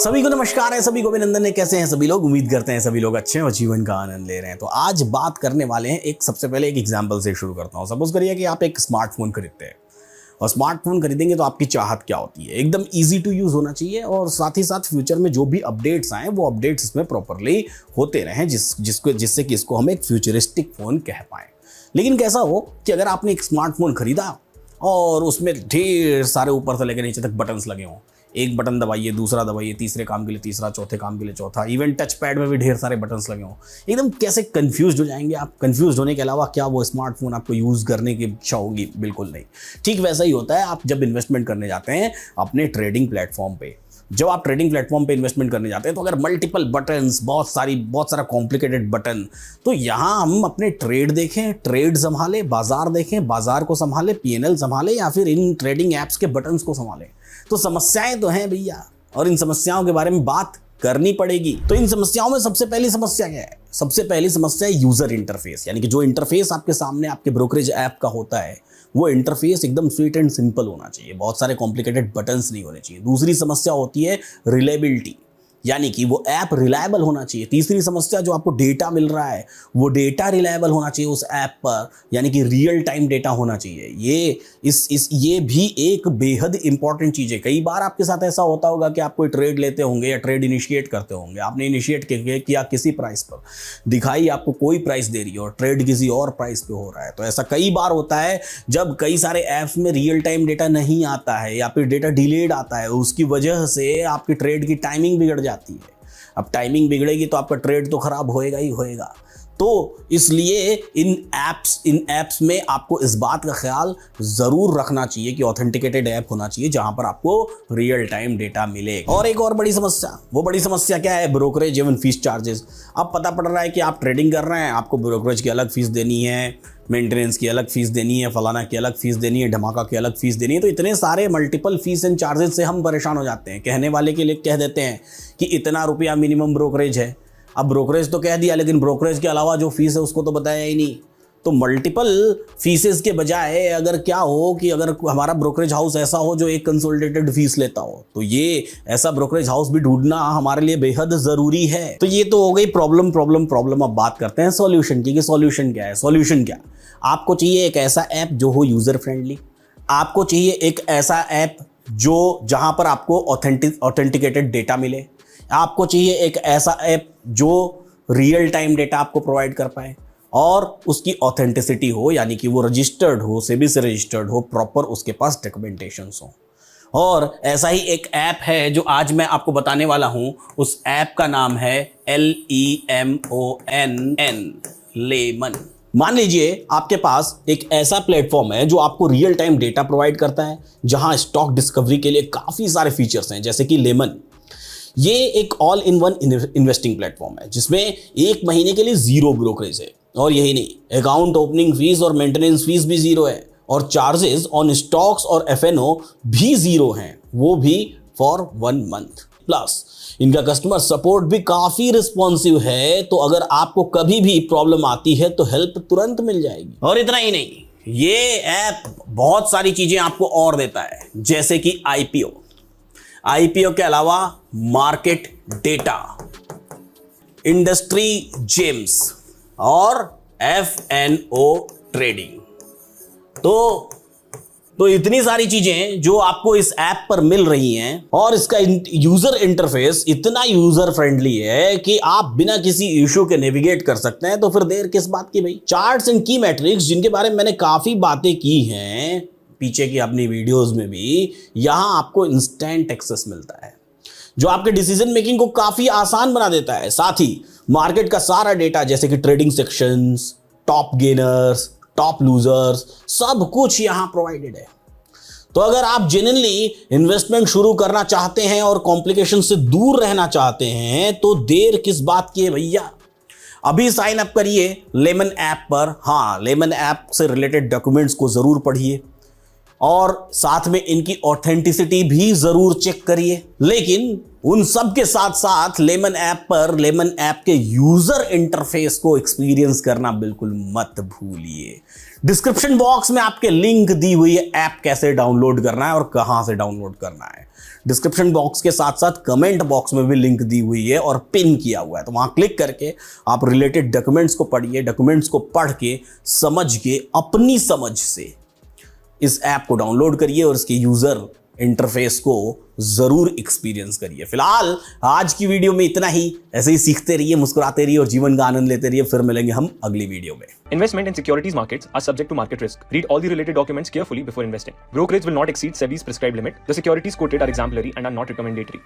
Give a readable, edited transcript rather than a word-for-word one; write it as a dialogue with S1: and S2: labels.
S1: सभी को नमस्कार है, सभी को अभिनंदन है। कैसे हैं सभी लोग? उम्मीद करते हैं सभी लोग अच्छे हैं और जीवन का आनंद ले रहे हैं। तो आज बात करने वाले हैं सबसे पहले एक एग्जांपल से शुरू करता हूं। सपोज करिए कि आप एक स्मार्टफोन खरीदते हैं और स्मार्टफोन खरीदेंगे तो आपकी चाहत क्या होती है? एकदम इजी टू यूज होना चाहिए और साथ ही साथ फ्यूचर में जो भी अपडेट्स आए वो अपडेट्स इसमें प्रॉपरली होते रहें, जिससे कि इसको हम एक फ्यूचरिस्टिक फोन कह पाए। लेकिन कैसा हो कि अगर आपने एक स्मार्टफोन खरीदा और उसमें ढेर सारे ऊपर से लेकर नीचे तक बटन्स लगे हों, एक बटन दबाइए, दूसरा दबाइए, तीसरे काम के लिए तीसरा, चौथे काम के लिए चौथा, इवन टच पैड में भी ढेर सारे बटन्स लगे हों, एकदम कैसे कंफ्यूज हो जाएंगे आप। कंफ्यूज होने के अलावा क्या वो स्मार्टफोन आपको यूज़ करने की इच्छा होगी? बिल्कुल नहीं। ठीक वैसा ही होता है आप जब इन्वेस्टमेंट करने जाते हैं अपने ट्रेडिंग प्लेटफॉर्म पे। जब आप ट्रेडिंग प्लेटफॉर्म पे इन्वेस्टमेंट करने जाते हैं तो अगर मल्टीपल बटन्स, बहुत सारा कॉम्प्लिकेटेड बटन, तो यहाँ हम अपने ट्रेड देखें, ट्रेड संभाले, बाजार देखें, बाजार को संभाले, पीएनएल संभाले, या फिर इन ट्रेडिंग ऐप्स के बटन्स को संभाले। तो समस्याएं तो हैं भैया, और इन समस्याओं के बारे में बात करनी पड़ेगी। तो इन समस्याओं में सबसे पहली समस्या क्या है? सबसे पहली समस्या है यूजर इंटरफेस, यानी कि जो इंटरफेस आपके सामने आपके ब्रोकरेज ऐप का होता है वो इंटरफेस एकदम स्वीट एंड सिंपल होना चाहिए, बहुत सारे कॉम्प्लिकेटेड बटन्स नहीं होने चाहिए। दूसरी समस्या होती है रिलायबिलिटी, यानी कि वो ऐप रिलायबल होना चाहिए। तीसरी समस्या, जो आपको डेटा मिल रहा है वो डेटा रिलायबल होना चाहिए उस ऐप पर, यानी कि रियल टाइम डेटा होना चाहिए। ये भी एक बेहद इंपॉर्टेंट चीज़ है। कई बार आपके साथ ऐसा होता होगा कि आप कोई ट्रेड लेते होंगे या ट्रेड इनिशिएट करते होंगे, आपने इनिशिएट किया किसी प्राइस पर, दिखाई आपको कोई प्राइस दे रही है और ट्रेड किसी और प्राइस पे हो रहा है। तो ऐसा कई बार होता है जब कई सारे ऐप्स में रियल टाइम डेटा नहीं आता है या फिर डेटा डिलेड आता है, उसकी वजह से आपकी ट्रेड की टाइमिंग बिगड़ जाती है। अब टाइमिंग बिगड़ेगी तो आपका ट्रेड तो खराब होएगा ही होएगा। तो इसलिए इन ऐप्स में आपको इस बात का ख्याल जरूर रखना चाहिए कि ऑथेंटिकेटेड ऐप होना चाहिए जहां पर आपको रियल टाइम डेटा मिले। और एक और बड़ी समस्या, वो बड़ी समस्या क्या है? ब्रोकरेज एवं फीस चार्जेस। अब पता पड़ रहा है कि आप ट्रेडिंग कर रहे हैं, आपको ब्रोकरेज की अलग फीस देनी है, मेंटेनेंस की अलग फीस देनी है, फलाना की अलग फीस देनी है, धमाका की अलग फीस देनी है। तो इतने सारे मल्टीपल फीस एंड चार्जेस से हम परेशान हो जाते हैं। कहने वाले के लिए कह देते हैं कि इतना रुपया मिनिमम ब्रोकरेज है। अब ब्रोकरेज तो कह दिया, लेकिन ब्रोकरेज के अलावा जो फीस है उसको तो बताया ही नहीं। तो मल्टीपल फीसेस के बजाय अगर क्या हो कि अगर हमारा ब्रोकरेज हाउस ऐसा हो जो एक कंसोलिडेटेड फीस लेता हो, तो ये ऐसा ब्रोकरेज हाउस भी ढूंढना हमारे लिए बेहद जरूरी है। तो ये तो हो गई प्रॉब्लम। अब बात करते हैं सॉल्यूशन की, कि सॉल्यूशन क्या है। सॉल्यूशन क्या? आपको चाहिए एक ऐसा ऐप जो हो यूजर फ्रेंडली। आपको चाहिए एक ऐसा ऐप जहां पर आपको ऑथेंटिकेटेड डेटा मिले। आपको चाहिए एक ऐसा ऐप जो रियल टाइम डेटा आपको प्रोवाइड कर पाए और उसकी ऑथेंटिसिटी हो, यानी कि वो रजिस्टर्ड हो, सेबी से रजिस्टर्ड हो, प्रॉपर उसके पास डॉक्यूमेंटेशंस हो। और ऐसा ही एक ऐप है जो आज मैं आपको बताने वाला हूं। उस ऐप का नाम है LEMON, लेमन। मान लीजिए आपके पास एक ऐसा प्लेटफॉर्म है जो आपको रियल टाइम डेटा प्रोवाइड करता है, जहां स्टॉक डिस्कवरी के लिए काफी सारे फीचर्स हैं, जैसे कि लेमन। ये एक all in one investing platform है जिसमें एक महीने के लिए जीरो ब्रोकरेज है। और यही नहीं, अकाउंट ओपनिंग फीस और मेंटेनेंस फीस भी जीरो है, और चार्जेस ऑन स्टॉक्स और FNO भी जीरो हैं, वो भी फॉर 1 मंथ। प्लस इनका कस्टमर सपोर्ट भी काफी रिस्पॉन्सिव है, तो अगर आपको कभी भी प्रॉब्लम आती है तो हेल्प तुरंत मिल जाएगी। और इतना ही नहीं, ये ऐप बहुत सारी चीजें आपको और देता है, जैसे कि IPO के अलावा मार्केट डेटा, इंडस्ट्री जेम्स और FNO ट्रेडिंग। तो इतनी सारी चीजें जो आपको इस ऐप पर मिल रही हैं, और इसका यूजर इंटरफेस इतना यूजर फ्रेंडली है कि आप बिना किसी इशू के नेविगेट कर सकते हैं। तो फिर देर किस बात की भाई? चार्ट्स एंड की मैट्रिक्स, जिनके बारे में मैंने काफी बातें की हैं पीछे की अपनी वीडियोस में भी, यहां आपको इंस्टेंट एक्सेस मिलता है जो आपके डिसीजन मेकिंग को काफी आसान बना देता है। साथ ही मार्केट का सारा डेटा, जैसे कि trading sections, top gainers, top losers, सब कुछ यहां प्रोवाइडेड है। तो अगर आप जेन्युइनली इन्वेस्टमेंट शुरू करना चाहते हैं और कॉम्प्लिकेशन से दूर रहना चाहते हैं, तो देर किस बात की है भैया? अभी साइन अप करिए लेमन ऐप पर। हाँ, लेमन ऐप से रिलेटेड डॉक्यूमेंट्स को जरूर पढ़िए और साथ में इनकी ऑथेंटिसिटी भी जरूर चेक करिए। लेकिन उन सब के साथ साथ लेमन ऐप के यूजर इंटरफेस को एक्सपीरियंस करना बिल्कुल मत भूलिए। डिस्क्रिप्शन बॉक्स में आपके लिंक दी हुई है ऐप कैसे डाउनलोड करना है और कहां से डाउनलोड करना है। डिस्क्रिप्शन बॉक्स के साथ साथ कमेंट बॉक्स में भी लिंक दी हुई है और पिन किया हुआ है, तो वहां क्लिक करके आप रिलेटेड डॉक्यूमेंट्स को पढ़िए, डॉक्यूमेंट्स को पढ़ के समझ के अपनी समझ से इस ऐप को डाउनलोड करिए और इसके यूजर इंटरफेस को जरूर एक्सपीरियंस करिए। फिलहाल आज की वीडियो में इतना ही। ऐसे ही सीखते रहिए, मुस्कुराते रहिए और जीवन का आनंद लेते रहिए। फिर मिलेंगे हम अगली वीडियो में।
S2: Investment in securities markets are subject to market risk. Read all the related documents carefully before investing. Brokerage will not exceed SEBI's prescribed limit. The securities quoted are exemplary and are not recommendatory.